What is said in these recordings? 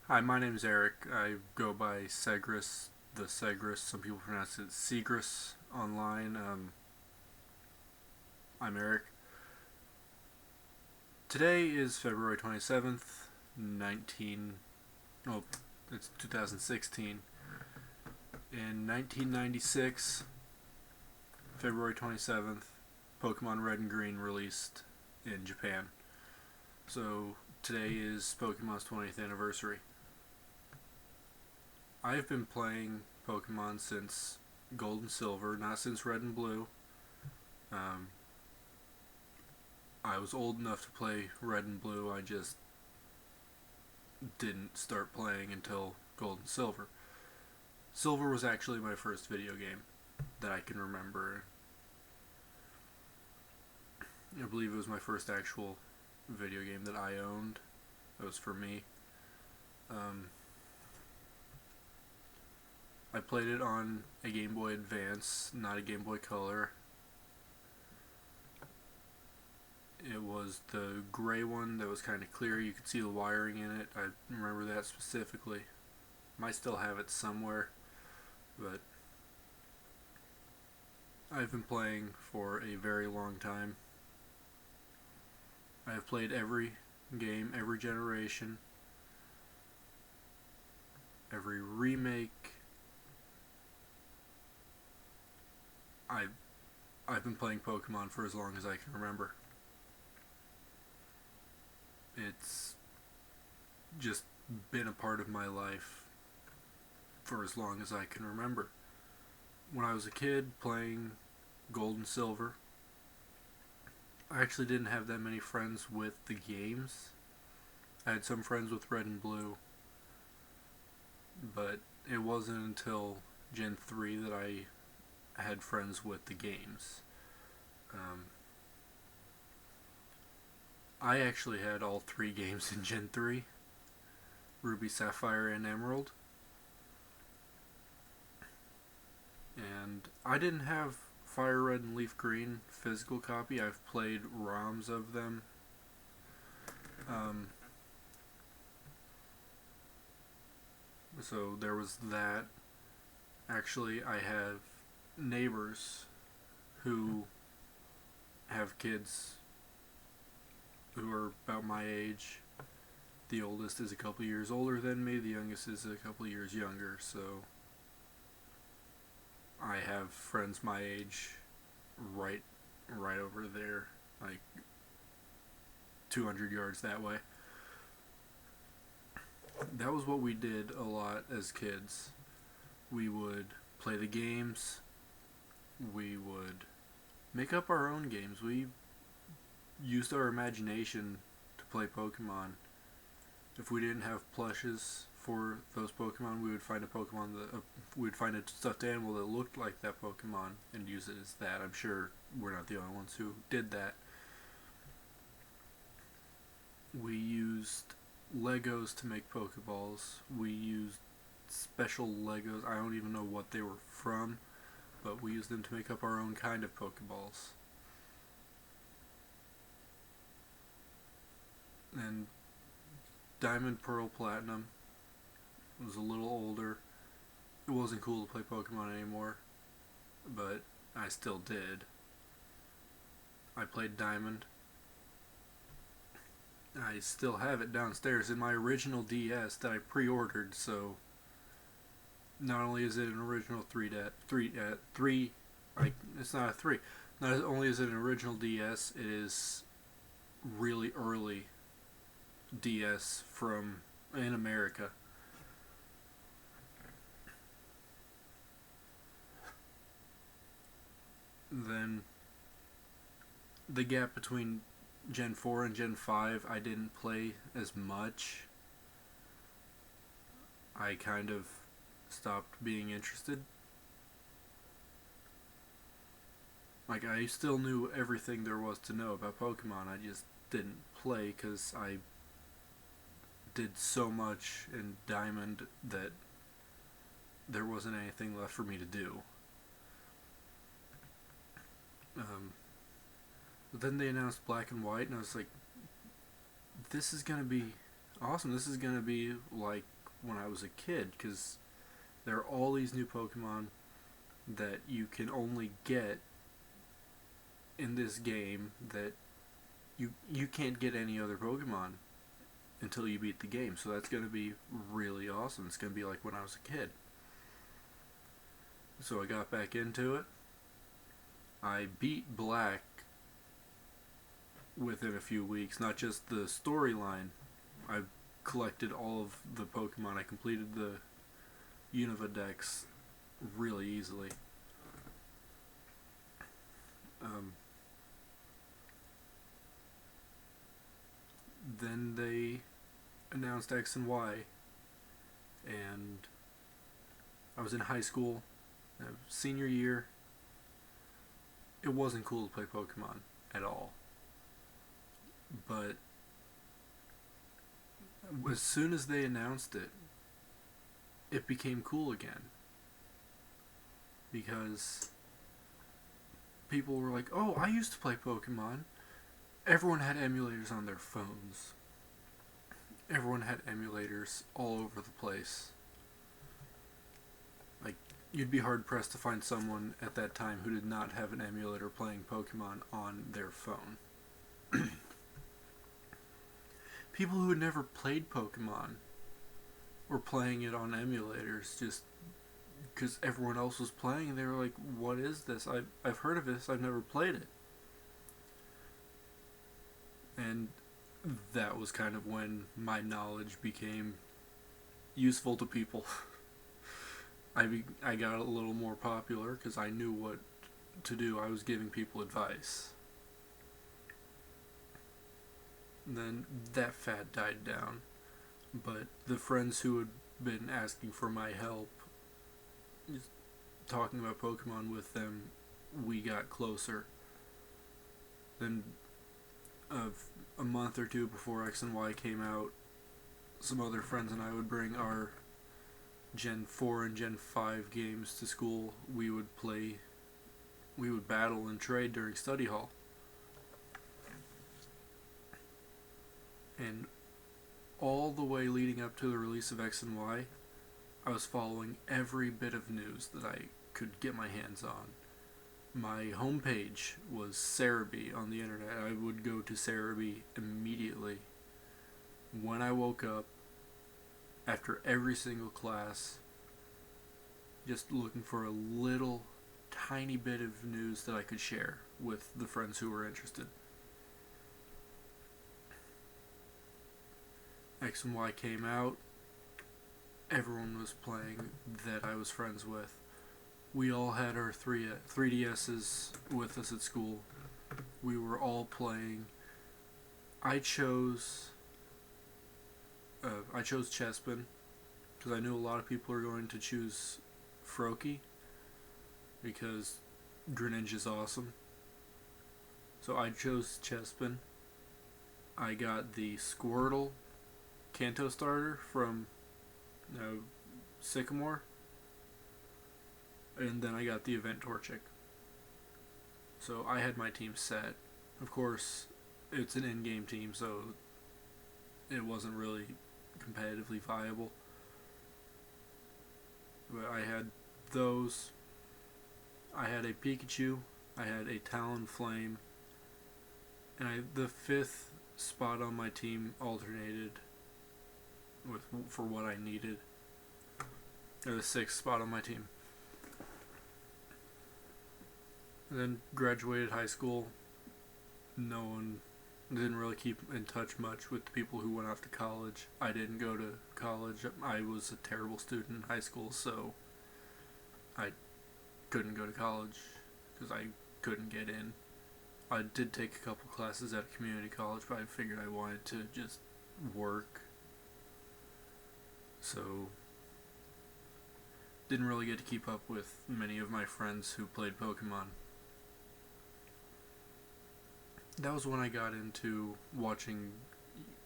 Hi, my name is Eric. I go by Segris, the Segris. Some people pronounce it Segris online. I'm Eric. Today is February 27th, 19. Oh, it's 2016. In 1996, February 27th, Pokemon Red and Green released in Japan. So today is Pokemon's 20th anniversary. I've been playing Pokemon since Gold and Silver, not since Red and Blue. Um, I was old enough to play Red and Blue, I just didn't start playing until Gold and Silver. Silver was actually my first video game that I can remember. I believe it was my first actual video game that I owned. It was for me. Um, I played it on a Game Boy Advance, not a Game Boy Color. It was the gray one that was kind of clear. You could see the wiring in it. I remember that specifically. Might still have it somewhere, but I've been playing for a very long time. I have played every game, every generation, every remake. I I've been playing Pokemon for as long as I can remember. It's just been a part of my life for as long as I can remember. When I was a kid playing Gold and Silver, I actually didn't have that many friends with the games. I had some friends with Red and Blue, but it wasn't until Gen 3 that I had friends with the games. Um, I actually had all three games in Gen 3: Ruby, Sapphire, and Emerald. And I didn't have Fire Red and Leaf Green physical copy. I've played ROMs of them. Um, so there was that. Actually, I have neighbors who have kids who are about my age. The oldest is a couple years older than me, the youngest is a couple years younger, so I have friends my age right right over there, like 200 yards that way. That was what we did a lot as kids. We would play the games, we would make up our own games. We used our imagination to play Pokemon. If we didn't have plushes for those Pokemon, we would find a Pokemon that we would find a stuffed animal that looked like that Pokemon and use it as that. I'm sure we're not the only ones who did that. We used Legos to make Pokeballs. We used special Legos. I don't even know what they were from, but we used them to make up our own kind of Pokeballs. And Diamond, Pearl, Platinum was a little older. It wasn't cool to play Pokemon anymore, but I still did. I played Diamond. I still have it downstairs in my original DS that I pre-ordered. So not only is it an original three, like it's not a three. Not only is it an original DS, it is really early DS from in America. Then the gap between Gen 4 and Gen 5, I didn't play as much. I kind of stopped being interested. Like, I still knew everything there was to know about Pokemon. I just didn't play because I did so much in Diamond that there wasn't anything left for me to do. But then they announced Black and White, and I was like, this is gonna be awesome. This is gonna be like when I was a kid, because there are all these new Pokemon that you can only get in this game that you can't get any other Pokemon until you beat the game. So that's going to be really awesome. It's going to be like when I was a kid. So I got back into it. I beat Black within a few weeks. Not just the storyline. I collected all of the Pokemon. I completed the Unova Dex really easily. Then they announced X and Y, and I was in high school, senior year. It wasn't cool to play Pokemon at all. But as soon as they announced it, it became cool again. Because people were like, oh, I used to play Pokemon. Everyone had emulators on their phones. Everyone had emulators all over the place. Like, you'd be hard pressed to find someone at that time who did not have an emulator playing Pokemon on their phone. People who had never played Pokemon were playing it on emulators just because everyone else was playing, and they were like, what is this? I've heard of this, I've never played it. And that was kind of when my knowledge became useful to people. I got a little more popular because I knew what to do. I was giving people advice. And then that fad died down. But the friends who had been asking for my help, just talking about Pokemon with them, we got closer. Then a month or two before X and Y came out, some other friends and I would bring our Gen 4 and Gen 5 games to school. We would battle and trade during study hall. And all the way leading up to the release of X and Y, I was following every bit of news that I could get my hands on. My homepage was Cerebi on the internet. I would go to Cerebi immediately. When I woke up, after every single class, just looking for a little tiny bit of news that I could share with the friends who were interested. X and Y came out. Everyone was playing that I was friends with. We all had our 3DSs with us at school. We were all playing. I chose Chespin because I knew a lot of people were going to choose Froakie because Greninja's awesome. So I chose Chespin. I got the Squirtle Kanto starter from Sycamore. And then I got the Event Torchic. So I had my team set. Of course, it's an in-game team, so it wasn't really competitively viable. But I had those. I had a Pikachu. I had a Talonflame. And the 5th spot on my team alternated for what I needed. Or the 6th spot on my team. And then graduated high school. No one didn't really keep in touch much with the people who went off to college. I didn't go to college. I was a terrible student in high school, so I couldn't go to college because I couldn't get in. I did take a couple classes at a community college, but I figured I wanted to just work. So didn't really get to keep up with many of my friends who played Pokemon. That was when I got into watching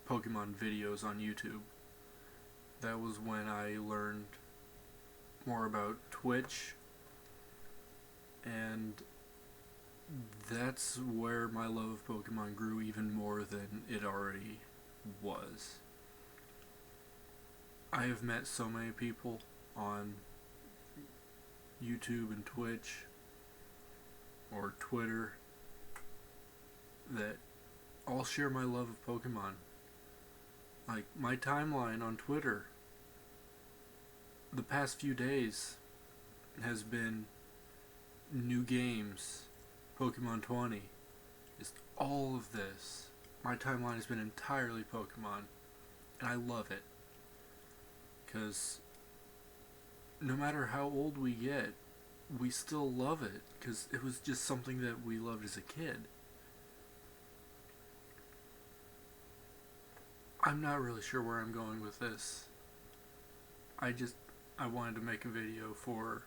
Pokemon videos on YouTube. That was when I learned more about Twitch, and that's where my love of Pokemon grew even more than it already was. I have met so many people on YouTube and Twitch or Twitter that all share my love of Pokemon. Like, my timeline on Twitter the past few days has been new games, Pokemon 20, just all of this. My timeline has been entirely Pokemon, and I love it. Because no matter how old we get, we still love it, because it was just something that we loved as a kid. I'm not really sure where I'm going with this. I wanted to make a video for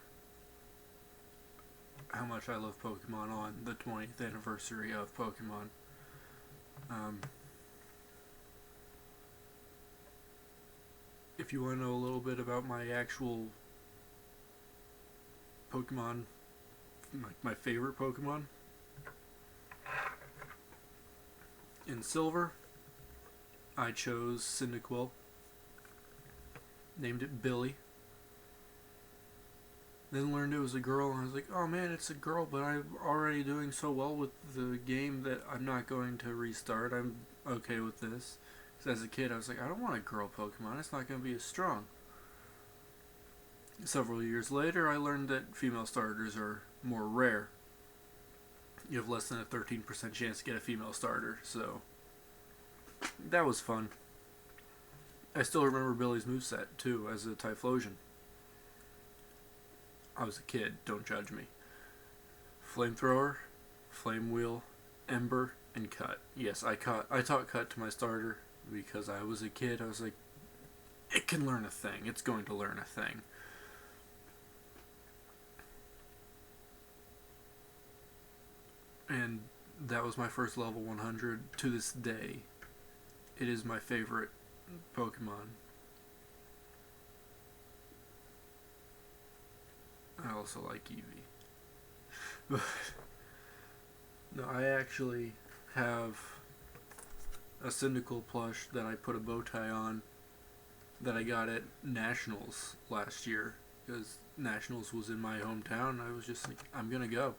how much I love Pokemon on the 20th anniversary of Pokemon. If you want to know a little bit about my actual Pokemon, my favorite Pokemon, in Silver, I chose Cyndaquil, named it Billy. Then learned it was a girl, and I was like, oh man, it's a girl, but I'm already doing so well with the game that I'm not going to restart. I'm okay with this. Because as a kid, I was like, I don't want a girl Pokemon, it's not going to be as strong. Several years later, I learned that female starters are more rare. You have less than a 13% chance to get a female starter, so that was fun. I still remember Billy's moveset, too, as a Typhlosion. I was a kid, don't judge me. Flamethrower, Flame Wheel, Ember, and Cut. Yes, I taught Cut to my starter because I was a kid. I was like, it can learn a thing. It's going to learn a thing. And that was my first level 100. To this day, it is my favorite Pokemon. I also like Eevee. No, I actually have a Cyndaquil plush that I put a bow tie on that I got at Nationals last year, because Nationals was in my hometown. I was just like, I'm gonna go.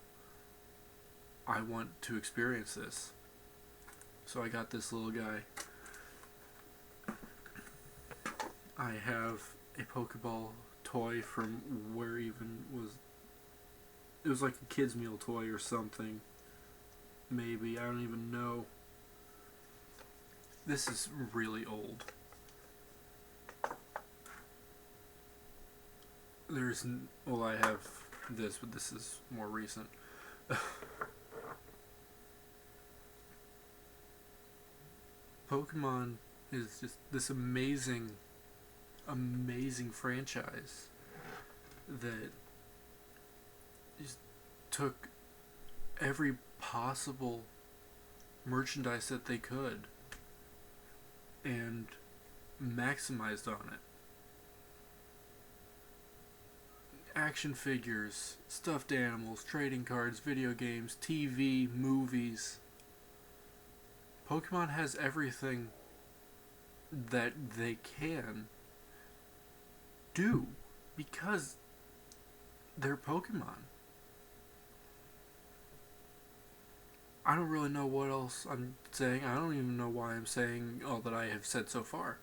I want to experience this. So I got this little guy. I have a Pokeball toy from where even was... It was like a kid's meal toy or something. Maybe, I don't even know. This is really old. Well, I have this, but this is more recent. Pokemon is just this amazing franchise that just took every possible merchandise that they could and maximized on it. Action figures, stuffed animals, trading cards, video games, TV, movies. Pokemon has everything that they can do because they're Pokemon. I don't really know what else I'm saying. I don't even know why I'm saying all that I have said so far.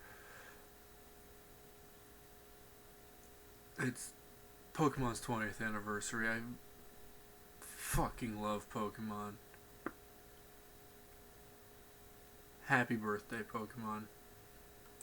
It's Pokemon's 20th anniversary. I fucking love Pokemon. Happy birthday, Pokemon.